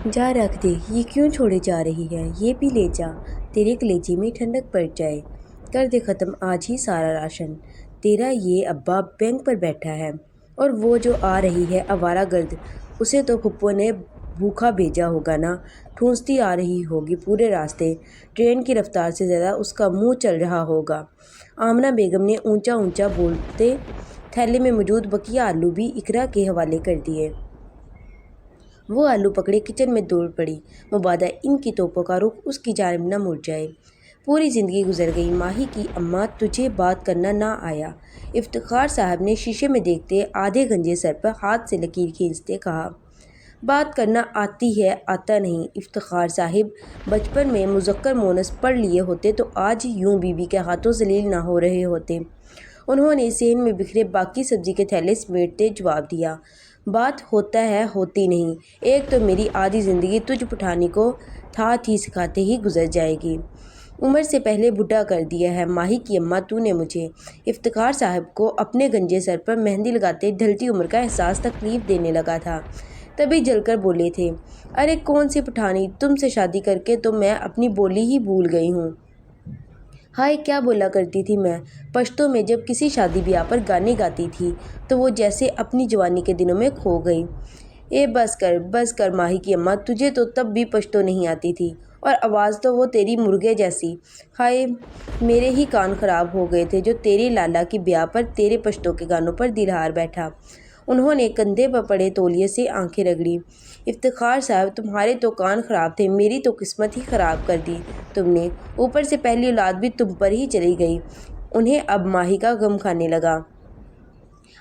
جا رکھ دے، یہ کیوں چھوڑے جا رہی ہے؟ یہ بھی لے جا، تیرے کلیجے میں ٹھنڈک پڑ جائے۔ کر دے ختم آج ہی سارا راشن۔ تیرا یہ ابا بینک پر بیٹھا ہے، اور وہ جو آ رہی ہے آوارہ گرد، اسے تو پھپھو نے بھوکا بھیجا ہوگا نا۔ ٹھونستی آ رہی ہوگی پورے راستے، ٹرین کی رفتار سے زیادہ اس کا منہ چل رہا ہوگا۔ آمنہ بیگم نے اونچا اونچا بولتے تھیلے میں موجود بقیہ آلو بھی اقرا کے حوالے کر دیے۔ وہ آلو پکڑے کچن میں دوڑ پڑی، مبادا ان کی توپوں کا رخ اس کی جانب نہ مڑ جائے۔ پوری زندگی گزر گئی، ماہی کی اماں تجھے بات کرنا نہ آیا؟ افتخار صاحب نے شیشے میں دیکھتے آدھے گنجے سر پر ہاتھ سے لکیر کھینچتے کہا۔ بات کرنا آتی ہے، آتا نہیں۔ افتخار صاحب بچپن میں مذکر مونس پڑھ لیے ہوتے تو آج یوں بیوی کے ہاتھوں ذلیل نہ ہو رہے ہوتے۔ انہوں نے صحن میں بکھرے باقی سبزی کے تھیلے سمیٹتے جواب دیا، بات ہوتا ہے ہوتی نہیں۔ ایک تو میری آدھی زندگی تجھ پٹھانی کو تھاتھی سکھاتے ہی گزر جائے گی۔ عمر سے پہلے بوڑھا کر دیا ہے ماہی کی اماں تو نے مجھے۔ افتخار صاحب کو اپنے گنجے سر پر مہندی لگاتے ڈھلتی عمر کا احساس تکلیف دینے لگا تھا، تبھی جل کر بولے تھے، ارے کون سی پٹھانی، تم سے شادی کر کے تو میں اپنی بولی ہی بھول گئی ہوں۔ ہائے کیا بولا کرتی تھی میں پشتو میں جب کسی شادی بیاہ پر گانے گاتی تھی تو وہ جیسے اپنی جوانی کے دنوں میں کھو گئی۔ اے بس کر ماہی کی اماں، تجھے تو تب بھی پشتو نہیں آتی تھی، اور آواز تو وہ تیری مرغے جیسی۔ ہائے میرے ہی کان خراب ہو گئے تھے جو تیرے لالا کی بیاہ پر تیرے پشتو کے گانوں پر دل ہار بیٹھا۔ انہوں نے کندھے پر پڑے تولیے سے آنکھیں رگڑی۔ افتخار صاحب تمہارے تو کان خراب تھے، میری تو قسمت ہی خراب کر دی تم نے، اوپر سے پہلی اولاد بھی تم پر ہی چلی گئی۔ انہیں اب ماہی کا غم کھانے لگا۔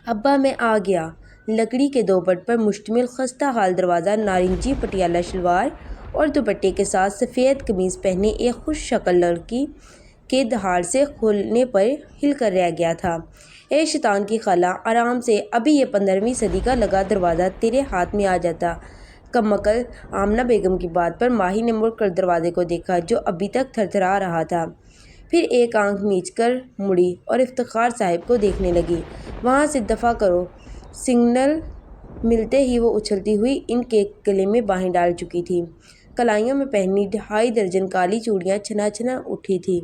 ابا میں آ گیا۔ لکڑی کے دوپٹ پر مشتمل خستہ حال دروازہ نارنجی پٹیالہ شلوار اور دوپٹے کے ساتھ سفید قمیض پہنے ایک خوش شکل لڑکی کے دہاڑ سے کھولنے پر ہل کر رہ گیا تھا۔ اے شیطان کی خالہ، آرام سے، ابھی یہ 15ویں صدی کا لگا دروازہ تیرے ہاتھ میں آ جاتا۔ کم عقل! آمنہ بیگم کی بات پر ماہی نے مڑ کر دروازے کو دیکھا جو ابھی تک تھرتھرا رہا تھا، پھر ایک آنکھ میچ کر مڑی اور افتخار صاحب کو دیکھنے لگی۔ وہاں سے دفعہ کرو۔ سگنل ملتے ہی وہ اچھلتی ہوئی ان کے گلے میں باہیں ڈال چکی تھی، کلائیوں میں پہنی 2.5 درجن کالی چوڑیاں چھنا چھنا اٹھی تھیں۔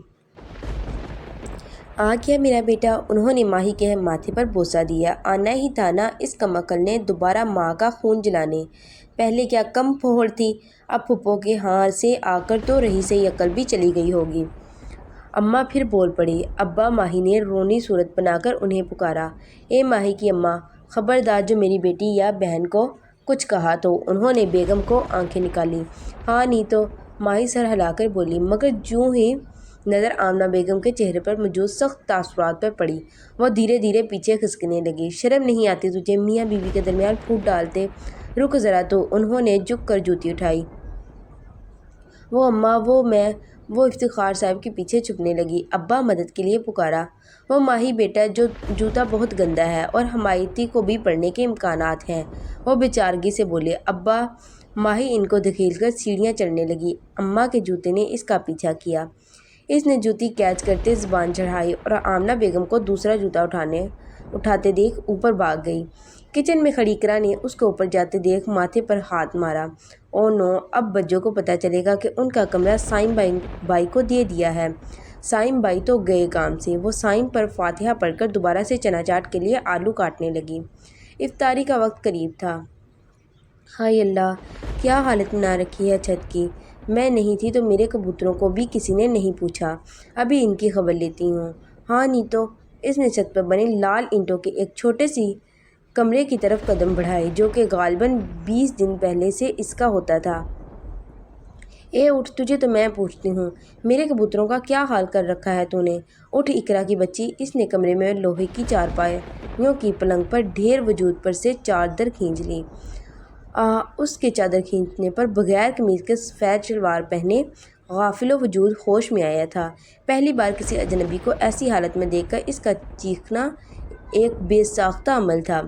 آ گیا میرا بیٹا، انہوں نے ماہی کے ماتھے پر بوسہ دیا۔ آنا ہی تھا نا اس کم عقل نے دوبارہ ماں کا خون جلانے، پہلے کیا کم پھوہڑ تھی، اب پھپھو کے ہاں سے آ کر تو رہی سہی عقل بھی چلی گئی ہوگی۔ اماں پھر بول پڑی۔ ابا ماہی نے رونی صورت بنا کر انہیں پکارا۔ اے ماہی کی اماں، خبردار جو میری بیٹی یا بہن کو کچھ کہا تو۔ انہوں نے بیگم کو آنکھیں نکالیں۔ ہاں نہیں تو، ماہی سر ہلا کر بولی، مگر جوں ہی نظر آمنہ بیگم کے چہرے پر موجود سخت تاثرات پر پڑی، وہ دھیرے دھیرے پیچھے کھسکنے لگی۔ شرم نہیں آتی تجھے میاں بیوی کے درمیان پھوٹ ڈالتے؟ رک ذرا تو، انہوں نے جھک کر جوتی اٹھائی۔ وہ اماں، وہ افتخار صاحب کے پیچھے چھپنے لگی۔ ابا مدد کے لیے پکارا۔ وہ ماہی بیٹا، جو جوتا بہت گندا ہے اور حمایتی کو بھی پڑنے کے امکانات ہیں، وہ بے چارگی سے بولے۔ ابا! ماہی ان کو دھکیل کر سیڑھیاں چڑھنے لگی۔ اماں کے جوتے نے اس کا پیچھا کیا۔ اس نے جوتی کیچ کرتے زبان چڑھائی اور آمنہ بیگم کو دوسرا جوتا اٹھاتے دیکھ اوپر بھاگ گئی۔ کچن میں کھڑی اقرا نے اس کو اوپر جاتے دیکھ ماتھے پر ہاتھ مارا۔ او نو، اب بجوں کو پتہ چلے گا کہ ان کا کمرہ سائم بائی کو دے دیا ہے۔ سائم بائی تو گئے کام سے۔ وہ سائم پر فاتحہ پڑھ کر دوبارہ سے چنا چاٹ کے لیے آلو کاٹنے لگی۔ افطاری کا وقت قریب تھا۔ ہائے اللہ! کیا حالت بنا رکھی ہے چھت کی! میں نہیں تھی تو میرے کبوتروں کو بھی کسی نے نہیں پوچھا۔ ابھی ان کی خبر لیتی ہوں۔ ہاں نہیں تو! اس نے چھت پر بنے لال اینٹوں کے ایک چھوٹے سی کمرے کی طرف قدم بڑھائے جو کہ غالباً 20 دن پہلے سے اس کا ہوتا تھا۔ اے اٹھ، تجھے تو میں پوچھتی ہوں، میرے کبوتروں کا کیا حال کر رکھا ہے تو نے؟ اٹھ اقرا کی بچی! اس نے کمرے میں لوہے کی چارپائیوں کی پلنگ پر ڈھیر وجود پر سے چادر کھینچ لی۔ اس کے چادر کھینچنے پر بغیر قمیض کے سفید شلوار پہنے غافل وجود ہوش میں آیا تھا۔ پہلی بار کسی اجنبی کو ایسی حالت میں دیکھ کر اس کا چیخنا ایک بے ساختہ عمل تھا۔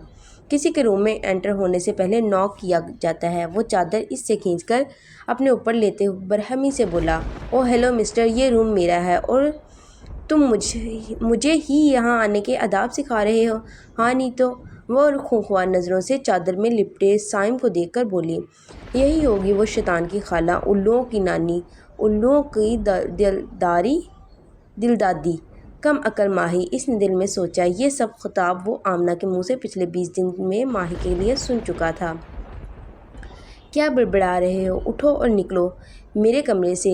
کسی کے روم میں انٹر ہونے سے پہلے ناک کیا جاتا ہے۔ وہ چادر اس سے کھینچ کر اپنے اوپر لیتے ہوئے برہمی سے بولا، او ہیلو مسٹر، یہ روم میرا ہے اور تم مجھے ہی یہاں آنے کے آداب سکھا رہے ہو؟ ہاں نہیں تو! وہ خوفناک نظروں سے چادر میں لپٹے سائم کو دیکھ کر بولی، یہی ہوگی وہ شیطان کی خالہ، الوؤں کی نانی، الوؤں کی دلدادی۔ کم عقل ماہی، اس نے دل میں سوچا۔ یہ سب خطاب وہ آمنہ کے منہ سے پچھلے 20 دن میں ماہی کے لیے سن چکا تھا۔ کیا بڑبڑا رہے ہو؟ اٹھو اور نکلو میرے کمرے سے،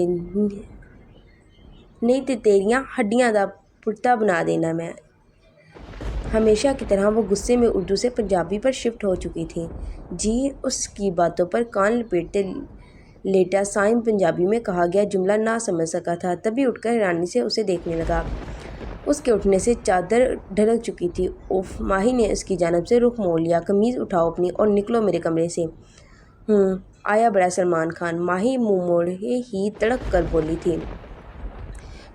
نہیں تو تیریاں ہڈیاں دا پرتا بنا دینا میں۔ ہمیشہ کی طرح وہ غصے میں اردو سے پنجابی پر شفٹ ہو چکی تھی۔ جی۔ اس کی باتوں پر کان لپیٹے لیٹا سائم پنجابی میں کہا گیا جملہ نہ سمجھ سکا تھا، تبھی اٹھ کر حیرانی سے اسے دیکھنے لگا۔ اس کے اٹھنے سے چادر ڈھلک چکی تھی۔ اف! ماہی نے اس کی جانب سے رخ موڑ لیا۔ قمیض اٹھاؤ اپنی اور نکلو میرے کمرے سے۔ آیا بڑا سلمان خان، ماہی منہ موڑے ہی تڑپ کر بولی تھی۔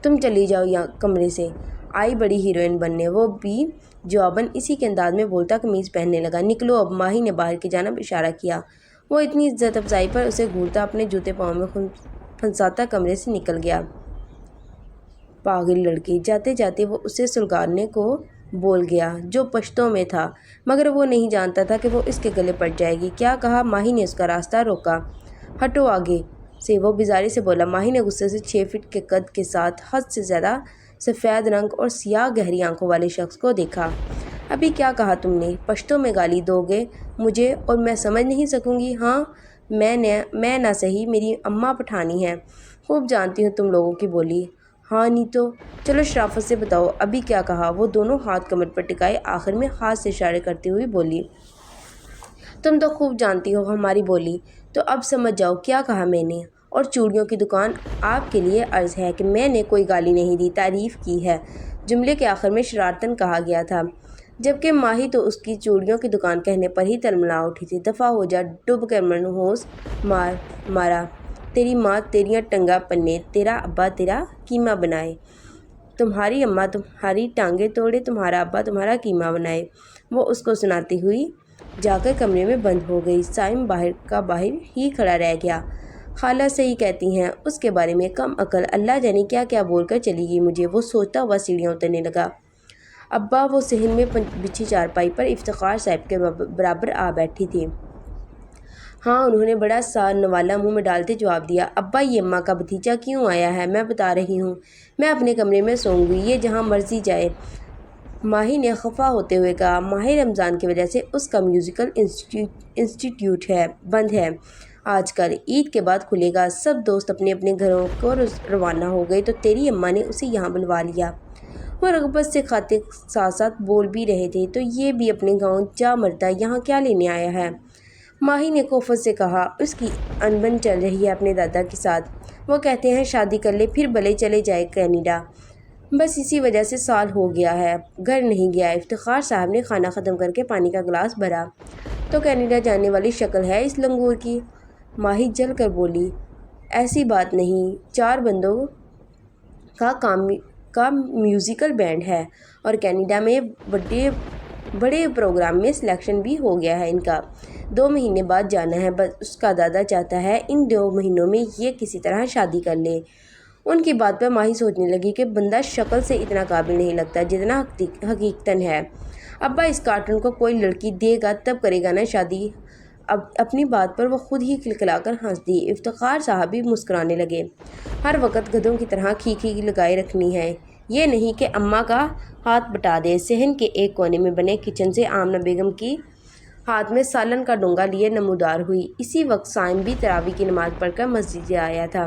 تم چلی جاؤ یہاں کمرے سے، آئی بڑی ہیروئن بننے۔ وہ بھی جواباً اسی کے انداز میں بولتا قمیض پہننے لگا۔ نکلو اب۔ ماہی نے باہر کی جانب اشارہ کیا۔ وہ اتنی عزت افزائی پر اسے گھورتا اپنے جوتے پاؤں میں پھنساتا کمرے سے نکل گیا۔ پاگل لڑکی! جاتے جاتے وہ اسے سلگانے کو بول گیا جو پشتو میں تھا، مگر وہ نہیں جانتا تھا کہ وہ اس کے گلے پڑ جائے گی۔ کیا کہا؟ ماہی نے اس کا راستہ روکا۔ ہٹو آگے سے، وہ بیزاری سے بولا۔ ماہی نے غصے سے 6 فٹ کے قد کے ساتھ حد سے زیادہ سفید رنگ اور سیاہ گہری آنکھوں والے شخص کو دیکھا۔ ابھی کیا کہا تم نے؟ پشتو میں گالی دو گے مجھے اور میں سمجھ نہیں سکوں گی؟ ہاں، میں نہ صحیح، میری اماں پٹھانی ہے، خوب جانتی ہوں تم لوگوں کی بولی۔ ہاں نہیں تو؟ چلو شرافت سے بتاؤ ابھی کیا کہا؟ وہ دونوں ہاتھ کمر پر ٹکائے آخر میں ہاتھ سے اشارے کرتی ہوئی بولی۔ تم تو خوب جانتی ہو ہماری بولی، تو اب سمجھ جاؤ کیا کہا میں نے۔ اور چوڑیوں کی دکان، آپ کے لیے عرض ہے کہ میں نے کوئی گالی نہیں دی، تعریف کی ہے، جملے کے آخر میں شرارتاً کہا گیا تھا، جبکہ ماہی تو اس کی چوڑیوں کی دکان کہنے پر ہی تلملا اٹھی تھی۔ دفع ہو جا، ڈب کر منحوس مارا، تیری ماں تیریاں ٹنگا پنے، تیرا ابا تیرا کیما بنائے، تمہاری اماں تمہاری ٹانگیں توڑے، تمہارا ابا تمہارا کیما بنائے۔ وہ اس کو سناتی ہوئی جا کر کمرے میں بند ہو گئی۔ سائم باہر ہی کھڑا رہ گیا۔ خالہ صحیح کہتی ہیں، اس کے بارے میں کم عقل، اللہ جانے کیا کیا بول کر چلی گئی مجھے، وہ سوچتا ہوا سیڑھیاں اترنے لگا۔ ابا! وہ صحن میں بچھی چارپائی پر افتخار صاحب کے برابر آ بیٹھی تھی۔ ہاں، انہوں نے بڑا سا نوالہ منہ میں ڈالتے جواب دیا۔ ابا، یہ اماں کا بھتیجا کیوں آیا ہے؟ میں بتا رہی ہوں، میں اپنے کمرے میں سوؤں گی، یہ جہاں مرضی جائے۔ ماہی نے خفا ہوتے ہوئے کہا۔ ماہ رمضان کی وجہ سے اس کا میوزیکل انسٹیٹیوٹ بند ہے آج کل، عید کے بعد کھلے گا۔ سب دوست اپنے اپنے گھروں کو روانہ ہو گئے تو تیری اماں نے اسے یہاں بلوا لیا۔ وہ رغبت سے کھاتے ساتھ ساتھ بول بھی رہے تھے، تو یہ بھی اپنے گاؤں جا مرتا یہاں کیا لینے آیا ہے؟ ماہی نے کوفت سے کہا۔ اس کی انبن چل رہی ہے اپنے دادا کے ساتھ، وہ کہتے ہیں شادی کر لے پھر بھلے چلے جائے کینیڈا، بس اسی وجہ سے سال ہو گیا ہے گھر نہیں گیا۔ افتخار صاحب نے کھانا ختم کر کے پانی کا گلاس بھرا۔ تو کینیڈا جانے والی شکل ہے اس لنگور کی؟ ماہی جل کر بولی۔ ایسی بات نہیں، 4 بندوں کا میوزیکل بینڈ ہے اور کینیڈا میں بڑے پروگرام میں سلیکشن بھی ہو گیا ہے ان کا، 2 مہینے بعد جانا ہے، بس اس کا دادا چاہتا ہے ان 2 مہینوں میں یہ کسی طرح شادی کر لے۔ ان کی بات پر ماہی سوچنے لگی کہ بندہ شکل سے اتنا قابل نہیں لگتا جتنا حقیقتاً ہے۔ ابا، اس کارٹون کو کوئی لڑکی دے گا تب کرے گا نا شادی؟ اپنی بات پر وہ خود ہی کھلکھلا کر ہنس دی۔ افتخار صاحب بھی مسکرانے لگے۔ ہر وقت گدھوں کی طرح کھی لگائے رکھنی ہے، یہ نہیں کہ اماں کا ہاتھ بٹا دے۔ صحن کے ایک کونے میں بنے کچن سے آمنہ بیگم کی ہاتھ میں سالن کا ڈونگا لیے نمودار ہوئی۔ اسی وقت سائم بھی تراویح کی نماز پڑھ کر مسجد سے آیا تھا۔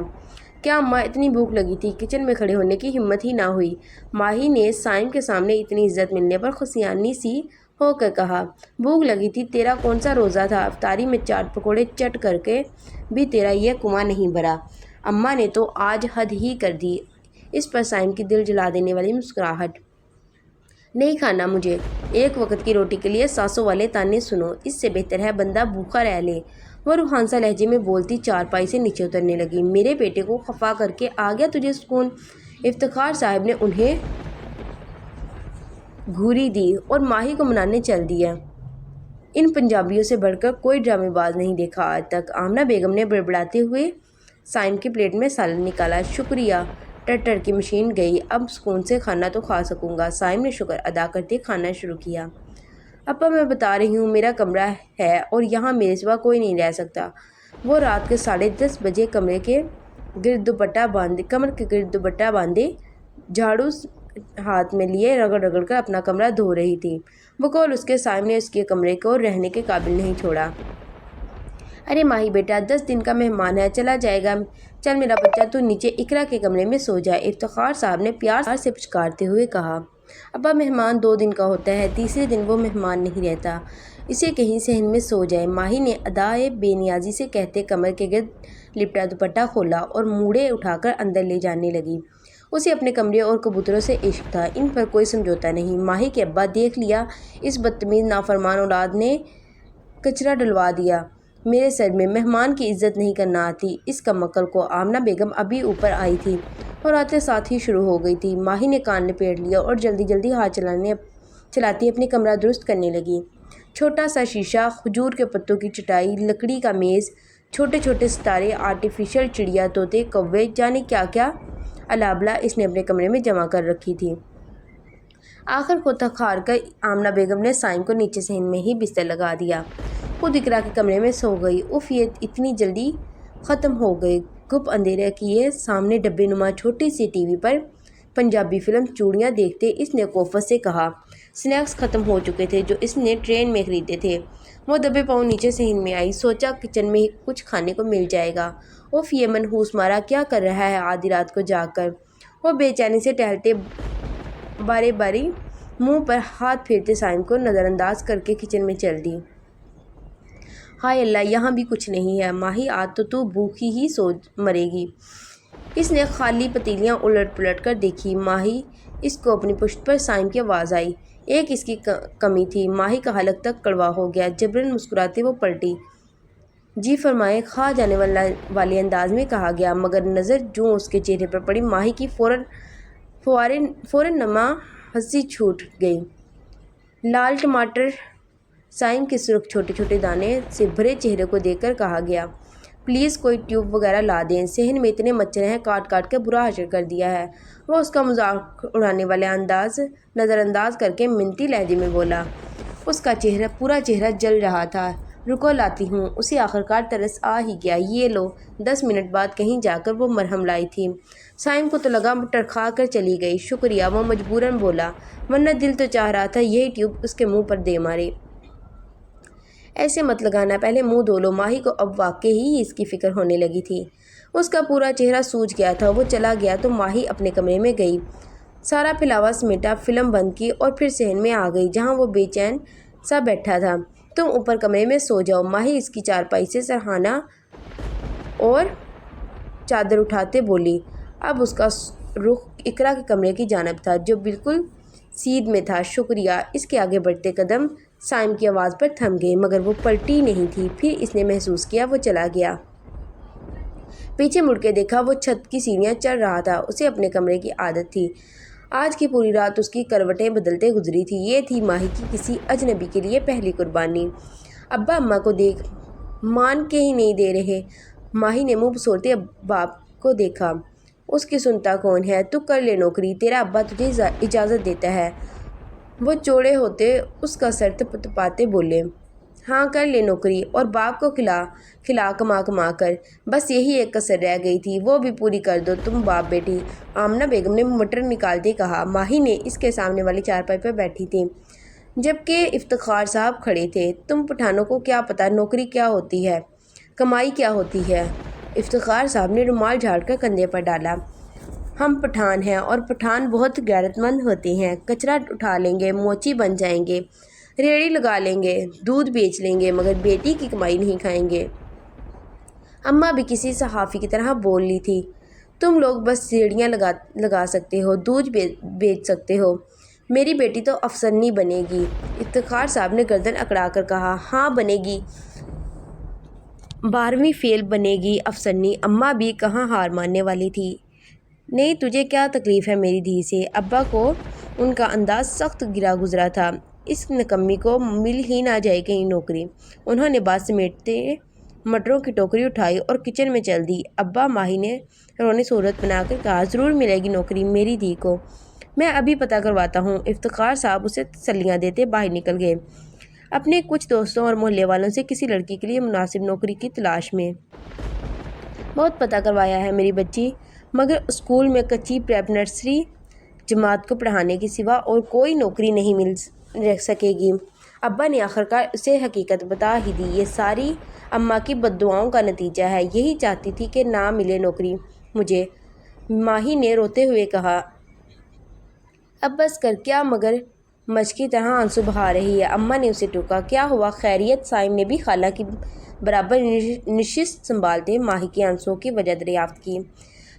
کیا اماں اتنی بھوک لگی تھی؟ کچن میں کھڑے ہونے کی ہمت ہی نہ ہوئی۔ ماہی نے سائم کے سامنے اتنی عزت ملنے پر خوشیانی سی ہو کر کہا۔ بھوک لگی تھی؟ تیرا کون سا روزہ تھا؟ افطاری میں چاٹ پکوڑے چٹ کر کے بھی تیرا یہ کنواں نہیں بھرا؟ اماں نے تو آج حد ہی کر دی۔ اس پر سائم کی دل جلا دینے والی مسکراہٹ۔ نہیں کھانا مجھے، ایک وقت کی روٹی کے لیے ساسوں والے طعنے سنو، اس سے بہتر ہے بندہ بھوکا رہ لے۔ وہ روحانسا لہجے میں بولتی چارپائی سے نیچے اترنے لگی۔ میرے بیٹے کو خفا کر کے آ گیا تجھے سکون؟ افتخار صاحب نے انہیں گھوری دی اور ماہی کو منانے چل دیا۔ ان پنجابیوں سے بڑھ کر کوئی ڈرامے باز نہیں دیکھا آج تک۔ آمنہ بیگم نے بڑبڑاتے ہوئے سائم کی پلیٹ میں سالن نکالا۔ شکریہ، ٹر کی مشین گئی، اب سکون سے کھانا تو کھا سکوں گا۔ سائم نے شکر ادا کرتے کھانا شروع کیا۔ ابا میں بتا رہی ہوں میرا کمرہ ہے اور یہاں میرے سوا کوئی نہیں رہ سکتا۔ وہ رات کے 10:30 بجے کمر کے گرد دوپٹہ باندھے جھاڑو ہاتھ میں لیے رگڑ رگڑ کر اپنا کمرہ دھو رہی تھی۔ بقول اس کے صائم نے اس کے کمرے کو رہنے کے قابل نہیں چھوڑا۔ ارے ماہی بیٹا 10 دن کا مہمان ہے، چلا جائے گا، چل میرا بچہ تو نیچے اقرا کے کمرے میں سو جائے، افتخار صاحب نے پیار سے پچکارتے ہوئے کہا۔ ابا مہمان 2 دن کا ہوتا ہے، تیسرے دن وہ مہمان نہیں رہتا، اسے کہیں صحن میں سو جائے۔ ماہی نے ادائے بے نیازی سے کہتے کمر کے گرد لپٹا دوپٹہ کھولا اور موڑے اٹھا کر اندر لے جانے لگی۔ اسے اپنے کمرے اور کبوتروں سے عشق تھا، ان پر کوئی سمجھوتا نہیں۔ ماہی کے ابا دیکھ لیا، اس بدتمیز نافرمان اولاد نے کچرا ڈلوا دیا میرے سر میں، مہمان کی عزت نہیں کرنا آتی اس کمعقل کو۔ آمنہ بیگم ابھی اوپر آئی تھی اور آتے ساتھ ہی شروع ہو گئی تھی۔ ماہی نے کان لپیٹ لیا اور جلدی جلدی ہاتھ چلاتی اپنی کمرہ درست کرنے لگی۔ چھوٹا سا شیشہ، کھجور کے پتوں کی چٹائی، لکڑی کا میز، چھوٹے چھوٹے ستارے، آرٹیفیشل چڑیا، طوطے، کوے، جانے کیا کیا الابلا اس نے اپنے کمرے میں جمع کر رکھی تھی۔ آخر کو تھک ہار کر آمنہ بیگم نے صائم کو نیچے صحن میں ہی بستر لگا دیا، خود اقرا کے کمرے میں سو گئی۔ اف، یہ اتنی جلدی ختم ہو گئے۔ گپ اندھیرے کیے سامنے ڈبے نما چھوٹی سی ٹی وی پر پنجابی فلم چوڑیاں دیکھتے اس نے کوفت سے کہا۔ سنیکس ختم ہو چکے تھے جو اس نے ٹرین میں خریدے تھے۔ وہ دبے پاؤں نیچے صحن میں آئی، سوچا کچن میں کچھ کھانے کو مل جائے گا۔ اف، یہ منحوس مارا کیا کر رہا ہے آدھی رات کو جاگ کر؟ وہ بے چینی سے ٹہلتے بارے باری منہ پر ہاتھ پھیرتے صائم کو نظر انداز کر کے کچن میں چل دی۔ ہائے اللہ، یہاں بھی کچھ نہیں ہے۔ ماہی آج تو بھوکی ہی سو مرے گی۔ اس نے خالی پتیلیاں الٹ پلٹ کر دیکھی۔ ماہی، اس کو اپنی پشت پر صائم کی آواز آئی۔ ایک اس کی کمی تھی۔ ماہی کا حلق تک کڑوا ہو گیا، جبراً مسکراتے وہ پلٹی۔ جی فرمائیں، کھا جانے والے انداز میں کہا گیا، مگر نظر جوں اس کے چہرے پر پڑی ماہی کی فوراً نما ہنسی چھوٹ گئی۔ لال ٹماٹر؟ صائم کے سرخ چھوٹے چھوٹے دانے سے بھرے چہرے کو دیکھ کر کہا گیا۔ پلیز کوئی ٹیوب وغیرہ لا دیں، صحن میں اتنے مچھر ہیں، کاٹ کاٹ کے برا حشر کر دیا ہے۔ وہ اس کا مذاق اڑانے والا نظر انداز کر کے منتی لہجے میں بولا۔ اس کا پورا چہرہ جل رہا تھا۔ رکو لاتی ہوں۔ اسے آخرکار ترس آ ہی گیا۔ یہ لو۔ 10 منٹ بعد کہیں جا کر وہ مرہم لائی تھی۔ صائم کو تو لگا ٹرکھا کر چلی گئی۔ شکریہ، وہ مجبوراً بولا، ورنہ دل تو چاہ رہا تھا یہی ٹیوب اس کے منہ پر دے مارے۔ ایسے مت لگانا، پہلے منہ دھو لو۔ ماہی کو اب واقعی ہی اس کی فکر ہونے لگی تھی۔ اس کا پورا چہرہ سوج گیا تھا۔ وہ چلا گیا تو ماہی اپنے کمرے میں گئی، سارا پھیلاوا سمیٹا، فلم بند کی اور پھر صحن میں آ گئی جہاں وہ بے چین سا بیٹھا تھا۔ تم اوپر کمرے میں سو جاؤ۔ ماہی اس کی چارپائی سے سرہانا اور چادر اٹھاتے بولی۔ اب اس کا رخ اقرا کے کمرے کی جانب تھا جو بالکل سیدھ میں تھا۔ شکریہ۔ اس کے آگے بڑھتے قدم صائم کی آواز پر تھم گئے، مگر وہ پلٹی نہیں تھی۔ پھر اس نے محسوس کیا وہ چلا گیا۔ پیچھے مڑ کے دیکھا، وہ چھت کی سیڑھیاں چڑھ رہا تھا۔ اسے اپنے کمرے کی عادت تھی۔ آج کی پوری رات اس کی کروٹیں بدلتے گزری تھی۔ یہ تھی ماہی کی کسی اجنبی کے لیے پہلی قربانی۔ ابا اماں کو دیکھ، مان کے ہی نہیں دے رہے۔ ماہی نے منہ بسورتے باپ کو دیکھا۔ اس کی سنتا کون ہے؟ تو کر لے نوکری، تیرا ابا تجھے اجازت دیتا ہے۔ وہ چوڑے ہوتے اس کا سر تپاتے بولے۔ ہاں کر لے نوکری، اور باپ کو کھلا کما کر۔ بس یہی ایک کسر رہ گئی تھی، وہ بھی پوری کر دو تم باپ بیٹی، آمنہ بیگم نے مٹر نکالتے کہا۔ ماہی نے اس کے سامنے والی چارپائی پر بیٹھی تھی جبکہ افتخار صاحب کھڑے تھے۔ تم پٹھانوں کو کیا پتہ نوکری کیا ہوتی ہے، کمائی کیا ہوتی ہے؟ افتخار صاحب نے رومال جھاڑ کر کندھے پر ڈالا۔ ہم پٹھان ہیں اور پٹھان بہت غیرت مند ہوتے ہیں۔ کچرا اٹھا لیں گے، موچی بن جائیں گے، ریڑھی لگا لیں گے، دودھ بیچ لیں گے، مگر بیٹی کی کمائی نہیں کھائیں گے۔ اماں بھی کسی صحافی کی طرح بول لی تھی۔ تم لوگ بس ریڑھیاں لگا سکتے ہو، دودھ بیچ سکتے ہو، میری بیٹی تو افسرنی بنے گی۔ افتخار صاحب نے گردن اکڑا کر کہا۔ ہاں بنے گی، 12ویں فیل بنے گی افسرنی۔ اماں بھی کہاں ہار ماننے والی تھی۔ نہیں، تجھے کیا تکلیف ہے میری دھی سے؟ ابا کو ان کا انداز سخت گرا گزرا تھا۔ اس نکمی کو مل ہی نہ جائے کہیں نوکری۔ انہوں نے بات سمیٹتے مٹروں کی ٹوکری اٹھائی اور کچن میں چل دی۔ ابا، ماہی نے رونے صورت بنا کر کہا، ضرور ملے گی نوکری میری دھی کو، میں ابھی پتہ کرواتا ہوں۔ افتخار صاحب اسے تسلیاں دیتے باہر نکل گئے۔ اپنے کچھ دوستوں اور محلے والوں سے کسی لڑکی کے لیے مناسب نوکری کی تلاش میں بہت پتہ کروایا ہے میری بچی، مگر اسکول میں کچی پریپ نرسری جماعت کو پڑھانے کے سوا اور کوئی نوکری نہیں مل سکے گی۔ ابا نے آخرکار اسے حقیقت بتا ہی دی۔ یہ ساری اماں کی بددعاؤں کا نتیجہ ہے۔ یہی چاہتی تھی کہ نہ ملے نوکری مجھے، ماہی نے روتے ہوئے کہا۔ اب بس کر، کیا مگر مچھ کی طرح آنسو بہا رہی ہے؟ اماں نے اسے ٹوکا۔ کیا ہوا، خیریت؟ صائم نے بھی خالہ کی برابر نشست سنبھالتے ماہی کے آنسوؤں کی وجہ دریافت کی۔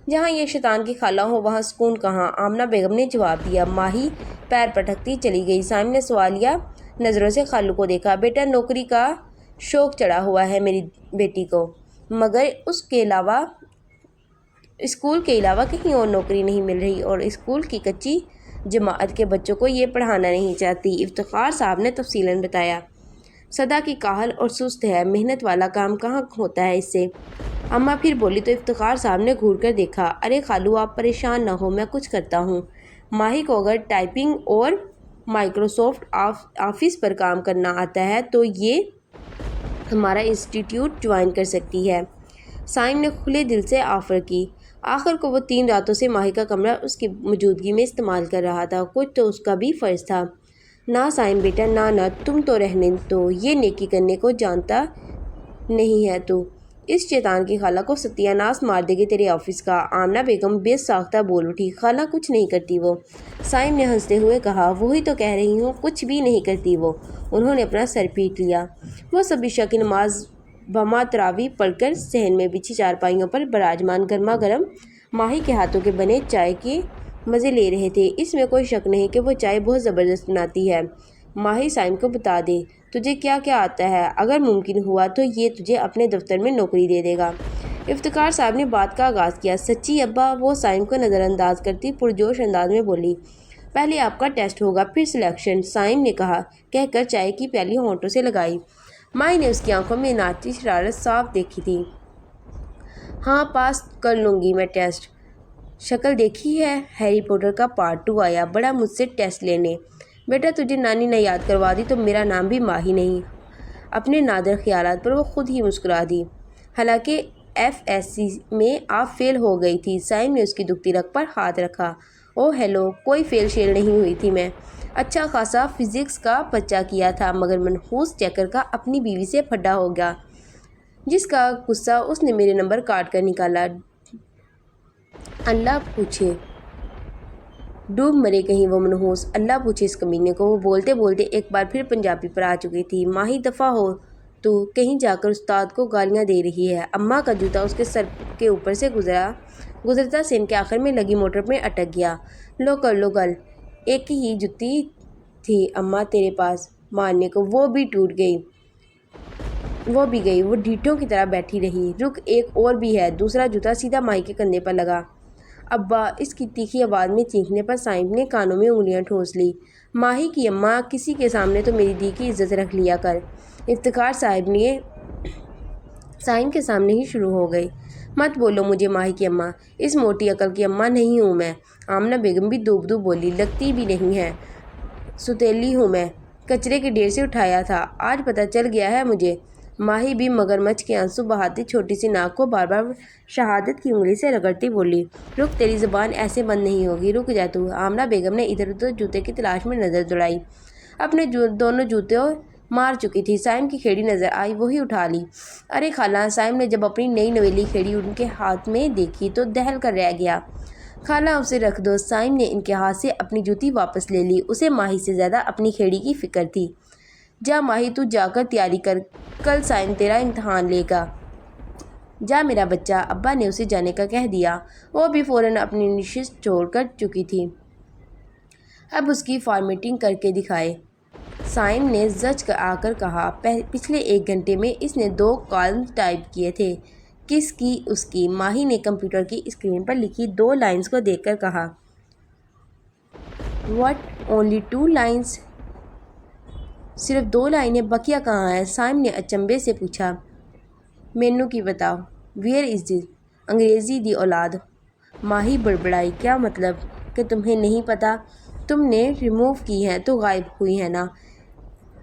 جہاں یہ شیطان کی خالہ ہو وہاں سکون کہاں، آمنہ بیگم نے جواب دیا۔ ماہی پیر پٹکتی چلی گئی۔ صائم نے سوالیہ نظروں سے خالو کو دیکھا۔ بیٹا، نوکری کا شوق چڑھا ہوا ہے میری بیٹی کو، مگر اسکول کے علاوہ کہیں اور نوکری نہیں مل رہی، اور اسکول کی کچی جماعت کے بچوں کو یہ پڑھانا نہیں چاہتی۔ افتخار صاحب نے تفصیلاً بتایا۔ صدا کی کاہل اور سست ہے، محنت والا کام کہاں ہوتا ہے اس سے؟ اماں پھر بولی تو افتخار صاحب نے گھور کر دیکھا۔ ارے خالو، آپ پریشان نہ ہو، میں کچھ کرتا ہوں۔ ماہی کو اگر ٹائپنگ اور مائکروسافٹ آفس پر کام کرنا آتا ہے تو یہ ہمارا انسٹیٹیوٹ جوائن کر سکتی ہے۔ صائم نے کھلے دل سے آفر کی۔ آخر کو وہ 3 راتوں سے ماہی کا کمرہ اس کی موجودگی میں استعمال کر رہا تھا۔ کچھ تو اس کا بھی فرض تھا۔ نہ صائم بیٹا، نہ تم تو رہنے دو، یہ نیکی کرنے کو جانتا نہیں ہے تو۔ اس شیطان کی خالہ کو ستیہ ناس مار دے گی تیرے آفس کا۔ آمنہ بیگم بے ساختہ بول اٹھی۔ خالہ کچھ نہیں کرتی وہ، صائم نے ہنستے ہوئے کہا۔ وہی تو کہہ رہی ہوں، کچھ بھی نہیں کرتی وہ۔ انہوں نے اپنا سر پیٹ لیا۔ وہ سب عشاء کی نماز بما تراویح پڑھ کر صحن میں بچھی چارپائیوں پر براجمان گرما گرم ماہی کے ہاتھوں کے بنے چائے کے مزے لے رہے تھے۔ اس میں کوئی شک نہیں کہ وہ چائے بہت زبردست بناتی ہے۔ ماہی صائم کو بتا دے تجھے کیا کیا آتا ہے، اگر ممکن ہوا تو یہ تجھے اپنے دفتر میں نوکری دے دے گا۔ افتخار صاحب نے بات کا آغاز کیا۔ سچی ابا؟ وہ صائم کو نظر انداز کرتی پرجوش انداز میں بولی۔ پہلے آپ کا ٹیسٹ ہوگا، پھر سلیکشن، صائم نے کہہ کر چائے کی پیالی ہونٹوں سے لگائی۔ ماہی نے اس کی آنکھوں میں ناچتی شرارت صاف دیکھی تھی۔ ہاں، پاس کر لوں گی میں ٹیسٹ۔ شکل دیکھی ہے؟ ہیری پوٹر کا پارٹ 2 آیا، بڑا مجھ سے ٹیسٹ لینے۔ بیٹا، تجھے نانی نے یاد کروا دی تو میرا نام بھی ماہی نہیں۔ اپنے نادر خیالات پر وہ خود ہی مسکرا دی۔ حالانکہ FSC میں آپ فیل ہو گئی تھی۔ صائم نے اس کی دکھتی رگ پر ہاتھ رکھا۔ اوہ ہیلو، کوئی فیل شیل نہیں ہوئی تھی میں۔ اچھا خاصا فزکس کا پرچہ کیا تھا، مگر منحوس چیکر کا اپنی بیوی سے پھڈا ہو گیا، جس کا غصہ اس نے میرے نمبر کاٹ کر نکالا۔ اللہ پوچھے ڈوب مرے کہیں وہ منحوس، اللہ پوچھے اس کمینے کو۔ وہ بولتے بولتے ایک بار پھر پنجابی پر آ چکی تھی۔ ماہی دفع ہو تو، کہیں جا کر استاد کو گالیاں دے رہی ہے۔ اماں کا جوتا اس کے سر کے اوپر سے گزرتا سین کے آخر میں لگی موٹر میں اٹک گیا۔ لو کر لو گل، ایک ہی جوتی تھی اماں تیرے پاس مارنے کو، وہ بھی ٹوٹ گئی۔ وہ بھی گئی، وہ ڈھیٹوں کی طرح بیٹھی رہی۔ رک، ایک اور بھی ہے۔ دوسرا جوتا سیدھا ماہی کے کندھے پر لگا۔ ابا، اس کی تیکھی آواز میں چیخنے پر صائم نے کانوں میں انگلیاں ٹھونس لی۔ ماہی کی اماں، کسی کے سامنے تو میری دی کی عزت رکھ لیا کر۔ افتخار صاحب نے صائم کے سامنے ہی شروع ہو گئے۔ مت بولو مجھے ماہی کی اماں، اس موٹی عقل کی اماں نہیں ہوں میں۔ آمنہ بیگم بھی دوب دوب بولی۔ لگتی بھی نہیں ہے، ستیلی ہوں میں، کچرے کے ڈھیر سے اٹھایا تھا، آج پتہ چل گیا ہے مجھے۔ ماہی بھی مگرمچھ کے آنسو بہاتی چھوٹی سی ناک کو بار بار شہادت کی انگلی سے رگڑتی بولی۔ رک، تیری زبان ایسے بند نہیں ہوگی، رک جا تو۔ آمنہ بیگم نے ادھر ادھر جوتے کی تلاش میں نظر دوڑائی۔ اپنے دونوں جوتے مار چکی تھی۔ صائم کی کھیڑی نظر آئی، وہی اٹھا لی۔ ارے خالہ، صائم نے جب اپنی نئی نویلی کھیڑی ان کے ہاتھ میں دیکھی تو دہل کر رہ گیا۔ خالہ اسے رکھ دو۔ صائم نے ان کے ہاتھ سے اپنی جوتی واپس لے لی۔ اسے ماہی سے زیادہ اپنی کھیڑی کی فکر تھی۔ جا ماہی، تو جا کر تیاری کر، کل صائم تیرا امتحان لے گا۔ جا میرا بچہ، ابا نے اسے جانے کا کہہ دیا۔ وہ بھی فوراً اپنی نشست چھوڑ کر چکی تھی۔ اب اس کی فارمیٹنگ کر کے دکھائے، صائم نے زچ آ کر کہا۔ پچھلے 1 گھنٹے میں اس نے 2 کالمز ٹائپ کیے تھے۔ کس کی؟ اس کی۔ ماہی نے کمپیوٹر کی اسکرین پر لکھی 2 لائنز کو دیکھ کر کہا۔ What, only 2 lines? صرف 2 لائنیں؟ بقیہ کہاں ہے؟ صائم نے اچنبھے سے پوچھا۔ مینوں کی بتاؤ، ویئر از دس؟ انگریزی دی اولاد، ماہی بڑبڑائی۔ کیا مطلب کہ تمہیں نہیں پتہ؟ تم نے ریموو کی ہیں تو غائب ہوئی ہیں نا۔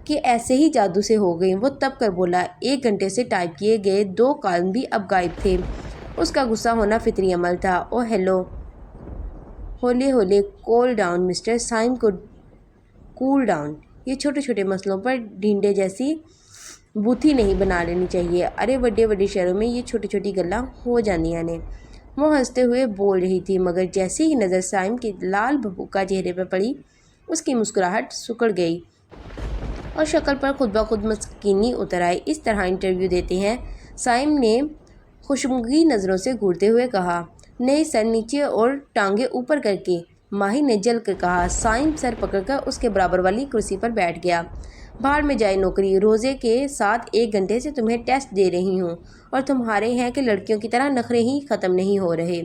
کہ ایسے ہی جادو سے ہو گئی۔ وہ تب کر بولا، 1 گھنٹے سے ٹائپ کیے گئے 2 کالم بھی اب غائب تھے۔ اس کا غصہ ہونا فطری عمل تھا۔ اوہ ہیلو، ہولے ہولے کول ڈاؤن مسٹر سائم کو کول ڈاؤن۔ یہ چھوٹے چھوٹے مسئلوں پر ڈھینڈے جیسی بوتھی نہیں بنا لینی چاہیے۔ ارے وڈے وڈے شہروں میں یہ چھوٹی چھوٹی گلاں ہو جاندیاں نے۔ وہ ہنستے ہوئے بول رہی تھی، مگر جیسے ہی نظر سائم کے لال بھبوکا چہرے پر پڑی، اس کی مسکراہٹ سکڑ گئی اور شکل پر خود بخود مسکینی اتر آئی۔ اس طرح انٹرویو دیتے ہیں؟ سائم نے خوشمگی نظروں سے گھورتے ہوئے کہا۔ نہیں، سر نیچے اور ٹانگیں اوپر کر کے، ماہی نے جل کر کہا۔ سائم سر پکڑ کر اس کے برابر والی کرسی پر بیٹھ گیا۔ بھاڑ میں جائے نوکری، روزے کے ساتھ 1 گھنٹے سے تمہیں ٹیسٹ دے رہی ہوں اور تمہارے ہیں کہ لڑکیوں کی طرح نخرے ہی ختم نہیں ہو رہے۔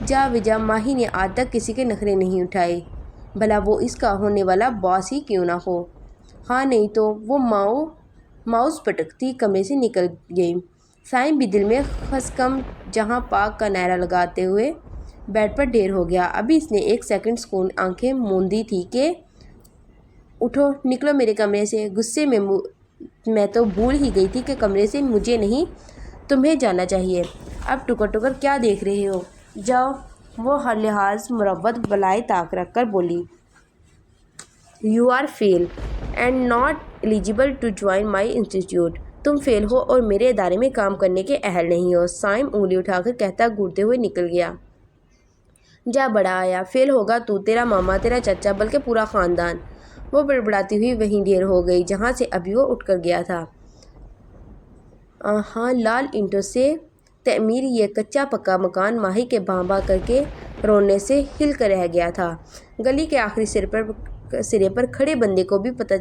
جا وجا ماہی نے آج تک کسی کے نخرے نہیں اٹھائے، بھلا وہ اس کا ہونے والا باس ہی کیوں نہ ہو۔ ہاں نہیں تو۔ وہ ماؤس پٹکتی کمرے سے نکل گئی۔ سائم بھی دل میں خسکم جہاں پاک کا نعرہ لگاتے ہوئے بیڈ پر ڈھیر ہو گیا۔ ابھی اس نے 1 سیکنڈ سکون آنکھیں موندی تھی کہ اٹھو، نکلو میرے کمرے سے۔ غصے میں تو بھول ہی گئی تھی کہ کمرے سے مجھے نہیں تمہیں جانا چاہیے۔ اب ٹکر ٹکر کیا دیکھ رہے ہو، جاؤ۔ وہ ہر لحاظ مروت بالائے طاق رکھ کر بولی، you are fail and not eligible to join my institute. تم فیل ہو اور میرے ادارے میں کام کرنے کے اہل نہیں ہو۔ سائم انگلی اٹھا کر کہتا گھورتے ہوئے نکل گیا۔ جا بڑا آیا، فیل ہوگا تو، تیرا ماما، تیرا چچا، بلکہ پورا خاندان۔ وہ بڑبڑاتی ہوئی وہیں ڈھیر ہو گئی جہاں سے ابھی وہ اٹھ کر گیا تھا۔ ہاں، لال اینٹوں سے تعمیر یہ کچا پکا مکان ماہی کے بھاں بھاں کر کے رونے سے ہل کر رہ گیا تھا۔ گلی کے آخری سرے پر کھڑے بندے کو بھی پتہ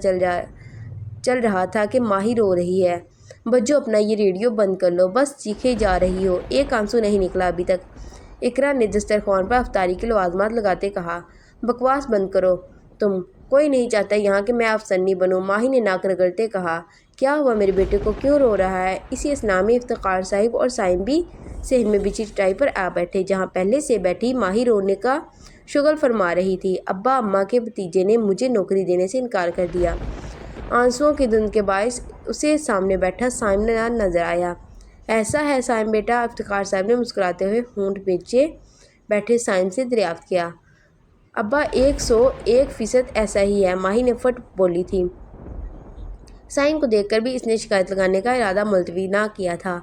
چل رہا تھا کہ ماہی رو رہی ہے۔ بجو اپنا یہ ریڈیو بند کر لو، بس چیخے جا رہی ہو، ایک آنسو نہیں نکلا ابھی تک۔ اقرا نے دسترخوان پر افطاری کے لوازمات لگاتے کہا، بکواس بند کرو تم، کوئی نہیں چاہتا یہاں کہ میں افسرنی بنوں۔ ماہی نے ناک رگڑتے کہا، کیا ہوا میرے بیٹے کو، کیوں رو رہا ہے؟ اسی اثنا میں افتخار صاحب اور سائم بھی صحن میں بچھی چٹائی پر آ بیٹھے جہاں پہلے سے بیٹھی ماہی رونے کا شغل فرما رہی تھی۔ ابا اماں کے بھتیجے نے مجھے نوکری دینے سے انکار کر دیا۔ آنسوؤں کی دھند کے باعث اسے سامنے بیٹھا سائم نظر آیا۔ ایسا ہے سائم بیٹا؟ افتخار صاحب نے مسکراتے ہوئے ہونٹ بیچے بیٹھے سائم سے دریافت کیا۔ ابا 101% ایسا ہی ہے، ماہی نے فٹ بولی تھی۔ سائم کو دیکھ کر بھی اس نے شکایت لگانے کا ارادہ ملتوی نہ کیا تھا۔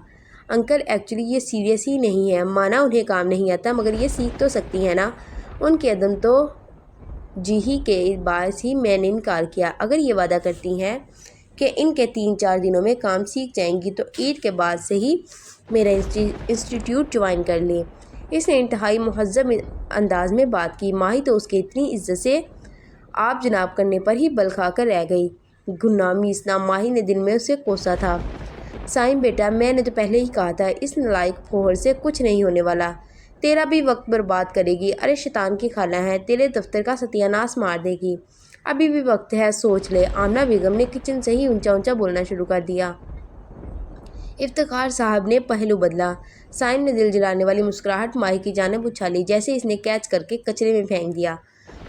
انکل ایکچولی یہ سیریس ہی نہیں ہے، مانا انہیں کام نہیں آتا، مگر یہ سیکھ تو سکتی ہیں نا۔ ان کے عدم توجہی کے باعث ہی میں نے انکار کیا۔ اگر یہ وعدہ کرتی ہیں کہ ان کے 3-4 دنوں میں کام سیکھ جائیں گی تو عید کے بعد سے ہی میرا انسٹیٹیوٹ جوائن کر لیں۔ اس نے انتہائی مہذب انداز میں بات کی۔ ماہی تو اس کے اتنی عزت سے آپ جناب کرنے پر ہی بل کھا کر رہ گئی۔ گناہ میسنا، ماہی نے دل میں اسے کوسا تھا۔ سائم بیٹا، میں نے تو پہلے ہی کہا تھا، اس نالائق پھوہڑ سے کچھ نہیں ہونے والا، تیرا بھی وقت برباد کرے گی۔ ارے شیطان کی خالہ ہے، تیرے دفتر کا ستیہ ناش مار دے گی۔ ابھی بھی وقت ہے، سوچ لے۔ آمنہ بیگم نے کچن سے ہی اونچا اونچا بولنا شروع کر دیا۔ افتخار صاحب نے پہلو بدلا۔ سائم نے دل جلانے والی مسکراہٹ ماہی کی جانب اچھالی، جیسے اس نے کیچ کر کے کچرے میں پھینک دیا۔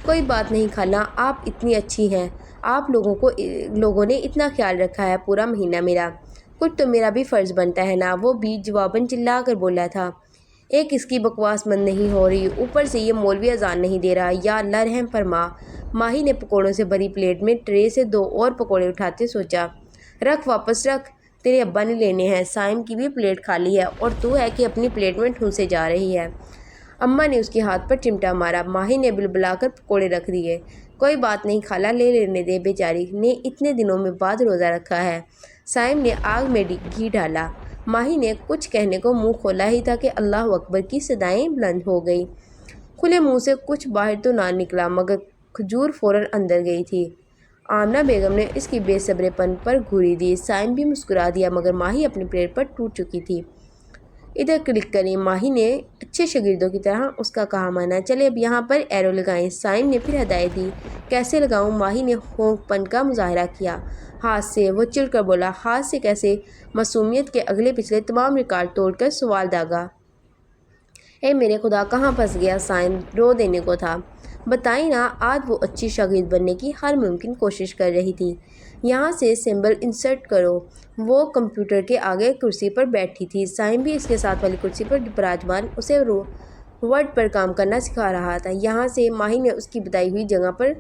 کوئی بات نہیں خالہ، آپ اتنی اچھی ہیں، آپ لوگوں نے اتنا خیال رکھا ہے پورا مہینہ میرا، کچھ تو میرا بھی فرض بنتا ہے نا۔ وہ بھی جواباً چلا کر بولا تھا، ایک اس کی بکواس بند نہیں ہو رہی، اوپر سے یہ مولوی اذان نہیں دے رہا، یا اللہ رحم فرما۔ ماہی نے پکوڑوں سے بھری پلیٹ میں ٹرے سے 2 اور پکوڑے اٹھاتے سوچا، رکھ واپس رکھ، تیرے ابا نے لینے ہیں۔ سائم کی بھی پلیٹ خالی ہے اور تو ہے کہ اپنی پلیٹ میں ٹھونسے جا رہی ہے۔ اماں نے اس کے ہاتھ پر چمٹا مارا۔ ماہی نے بلبلا کر پکوڑے رکھ دیے۔ کوئی بات نہیں خالہ، لے لینے دے، بیچاری نے اتنے دنوں میں بعد روزہ رکھا ہے۔ سائم نے آگ میں گھی ڈالا۔ ماہی نے کچھ کہنے کو منہ کھولا ہی تھا کہ اللہ اکبر کی صدائیں بلند ہو گئیں۔ کھلے منہ سے کچھ باہر تو نہ نکلا، مگر کھجور فوراً اندر گئی تھی۔ آمنہ بیگم نے اس کی بے صبرے پن پر گھوری دی۔ سائم بھی مسکرا دیا، مگر ماہی اپنی پلیٹ پر ٹوٹ چکی تھی۔ ادھر کلک کریں، ماہی نے اچھے شاگردوں کی طرح اس کا کہا مانا۔ چلے اب یہاں پر ایرو لگائیں۔ سائم نے پھر ہدایت دی۔ کیسے لگاؤں؟ ماہی نے ہونک پن کا مظاہرہ کیا۔ ہاتھ سے، وہ چڑھ کر بولا۔ ہاتھ سے کیسے؟ معصومیت کے اگلے پچھلے تمام ریکارڈ توڑ کر سوال داغا۔ اے میرے خدا، کہاں پھنس گیا؟ سائم رو دینے کو تھا۔ بتائیں نا، آج وہ اچھی شاگرد بننے کی ہر ممکن کوشش کر رہی تھی۔ یہاں سے سمبل انسرٹ کرو۔ وہ کمپیوٹر کے آگے کرسی پر بیٹھی تھی، سائم بھی اس کے ساتھ والی کرسی پر براجمان اسے ورڈ پر کام کرنا سکھا رہا تھا۔ یہاں سے ماہی نے اس کی بتائی ہوئی جگہ پر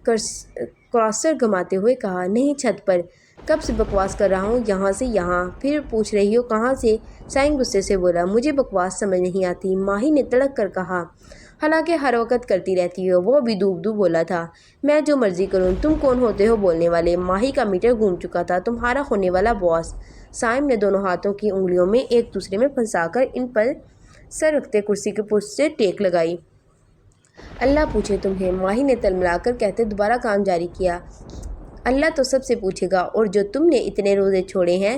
کرسر گھماتے ہوئے کہا، نہیں چھت پر، کب سے بکواس کر رہا ہوں، یہاں سے یہاں پھر پوچھ رہی ہو کہاں سے؟ سائم غصے سے بولا، مجھے بکواس سمجھ نہیں آتی، ماہی نے تڑک کر کہا، حالانکہ ہر وقت کرتی رہتی ہو۔ وہ بھی دوب دو بولا تھا، میں جو مرضی کروں، تم کون ہوتے ہو بولنے والے؟ ماہی کا میٹر گھوم چکا تھا، تمہارا ہونے والا باس۔ سائم نے دونوں ہاتھوں کی انگلیوں میں ایک دوسرے میں پھنسا کر ان پر سر رکھتے کرسی کے پشت سے ٹیک لگائی۔ اللہ پوچھے تمہیں، ماہی نے تلملا کر کہتے دوبارہ کام جاری کیا۔ اللہ تو سب سے پوچھے گا، اور جو تم نے اتنے روزے چھوڑے ہیں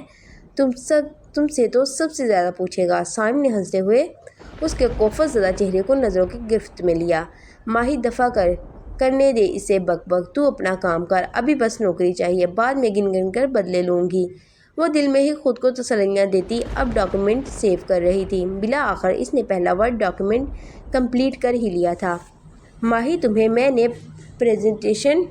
تم سے تو سب سے زیادہ پوچھے گا۔ سائم نے ہنستے ہوئے اس کے کوفت زدہ چہرے کو نظروں کی گرفت میں لیا۔ ماہی دفع کرنے دے اسے بک بک، تو اپنا کام کر، ابھی بس نوکری چاہیے، بعد میں گن گن کر بدلے لوں گی۔ وہ دل میں ہی خود کو تسلیاں دیتی اب ڈاکیومنٹ سیو کر رہی تھی۔ بالآخر اس نے پہلا ورڈ ڈاکیومنٹ کمپلیٹ کر ہی لیا تھا۔ ماہی تمہیں میں نے پریزنٹیشن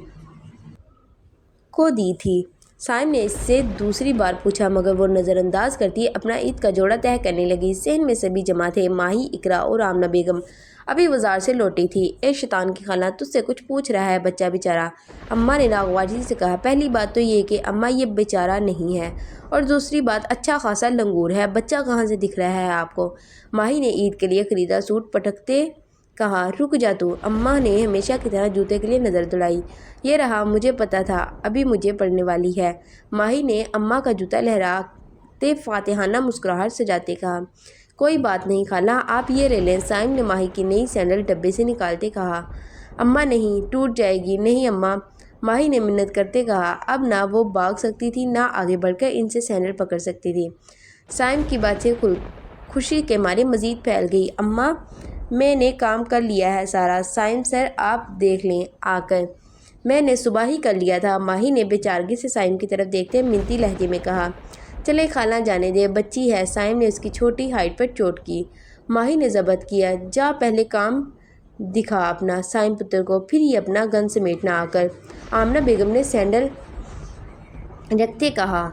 کو دی تھی؟ سائم نے اس سے دوسری بار پوچھا، مگر وہ نظر انداز کرتی اپنا عید کا جوڑا طے کرنے لگی۔ صحن میں سبھی جمع تھے، ماہی، اقرا اور آمنہ بیگم ابھی بازار سے لوٹی تھی۔ اے شیطان کی خالہ، تجھ سے کچھ پوچھ رہا ہے بچہ بیچارہ، اماں نے ناگواری سے کہا۔ پہلی بات تو یہ کہ اماں یہ بیچارہ نہیں ہے، اور دوسری بات اچھا خاصا لنگور ہے، بچہ کہاں سے دکھ رہا ہے آپ کو؟ ماہی نے عید کے لیے خریدا سوٹ پٹکتے کہا، رک جا تو۔ اماں نے ہمیشہ کی طرح جوتے کے لیے نظر دوڑائی۔ یہ رہا، مجھے پتا تھا ابھی مجھے پڑنے والی ہے۔ ماہی نے اماں کا جوتا لہراتے فاتحانہ مسکراہٹ سجاتے کہا، کوئی بات نہیں خالہ، آپ یہ لے لیں۔ سائم نے ماہی کی نئی سینڈل ڈبے سے نکالتے کہا، اماں نہیں، ٹوٹ جائے گی۔ نہیں اماں، ماہی نے منت کرتے کہا۔ اب نہ وہ بھاگ سکتی تھی، نہ آگے بڑھ کر ان سے سینڈل پکڑ سکتی تھی۔ سائم کی بات سے خوشی کے مارے مزید پھیل گئی۔ اماں، میں نے کام کر لیا ہے سارا۔ سائم سر، آپ دیکھ لیں آ کر، میں نے صبح ہی کر لیا تھا۔ ماہی نے بے چارگی سے سائم کی طرف دیکھتے منتی لہجے میں کہا، چلے خالہ جانے دے، بچی ہے۔ سائم نے اس کی چھوٹی ہائٹ پر چوٹ کی۔ ماہی نے ضبط کیا، جا پہلے کام دکھا اپنا۔ سائم پتر کو پھر یہ اپنا گن سمیٹنا آ کر آمنہ بیگم نے سینڈل رکھتے کہا،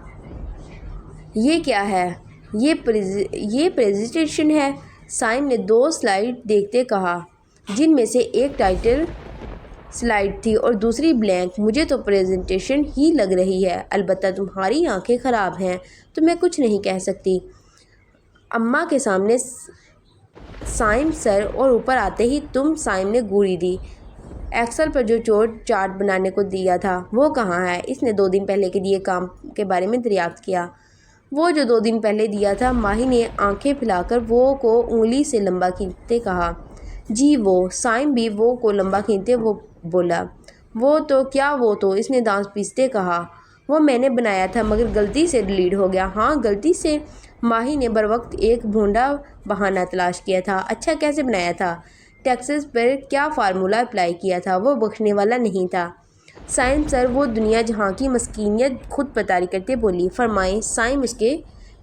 یہ کیا ہے؟ یہ پریزنٹیشن ہے؟ سائم نے 2 سلائیڈ دیکھتے کہا، جن میں سے ایک ٹائٹل سلائیڈ تھی اور دوسری بلینک۔ مجھے تو پریزنٹیشن ہی لگ رہی ہے، البتہ تمہاری آنکھیں خراب ہیں تو میں کچھ نہیں کہہ سکتی۔ اماں کے سامنے سائم سر، اور اوپر آتے ہی تم۔ سائم نے گوڑی دی، ایکسل پر جو چارٹ بنانے کو دیا تھا وہ کہاں ہے؟ اس نے 2 دن پہلے کے دیے کام کے بارے میں دریافت کیا۔ وہ جو 2 دن پہلے دیا تھا؟ ماہی نے آنکھیں پھیلا کر وہ کو انگلی سے لمبا کھینچتے کہا، جی وہ۔ سائم بھی وہ کو لمبا کھینچتے وہ بولا، وہ تو کیا وہ تو، اس نے دانت پیستے کہا، وہ میں نے بنایا تھا مگر غلطی سے ڈیلیٹ ہو گیا۔ ہاں غلطی سے؟ ماہی نے بروقت ایک بھونڈا بہانہ تلاش کیا تھا۔ اچھا کیسے بنایا تھا؟ ٹیکسز پر کیا فارمولہ اپلائی کیا تھا؟ وہ بخشنے والا نہیں تھا۔ سائم سر، وہ دنیا جہاں کی مسکینیت خود پتاری کرتے بولی۔ فرمائیں۔ سائم اس کے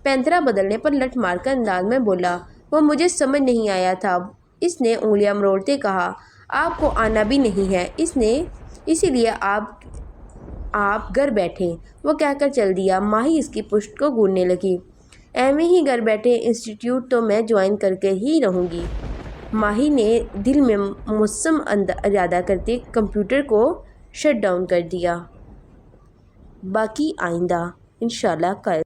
پینترا بدلنے پر لٹ مار کر انداز میں بولا، وہ مجھے سمجھ نہیں آیا تھا۔ اس نے انگلیاں مروڑتے کہا، آپ کو آنا بھی نہیں ہے، اسی لیے آپ گھر بیٹھیں۔ وہ کہہ کر چل دیا۔ ماہی اس کی پشت کو گھورنے لگی، ایویں ہی گھر بیٹھے، انسٹیٹیوٹ تو میں جوائن کر کے ہی رہوں گی۔ ماہی نے دل میں مصمم ارادہ کرتے کمپیوٹر کو شٹ ڈاؤن کر دیا۔ باقی آئندہ انشاءاللہ کل۔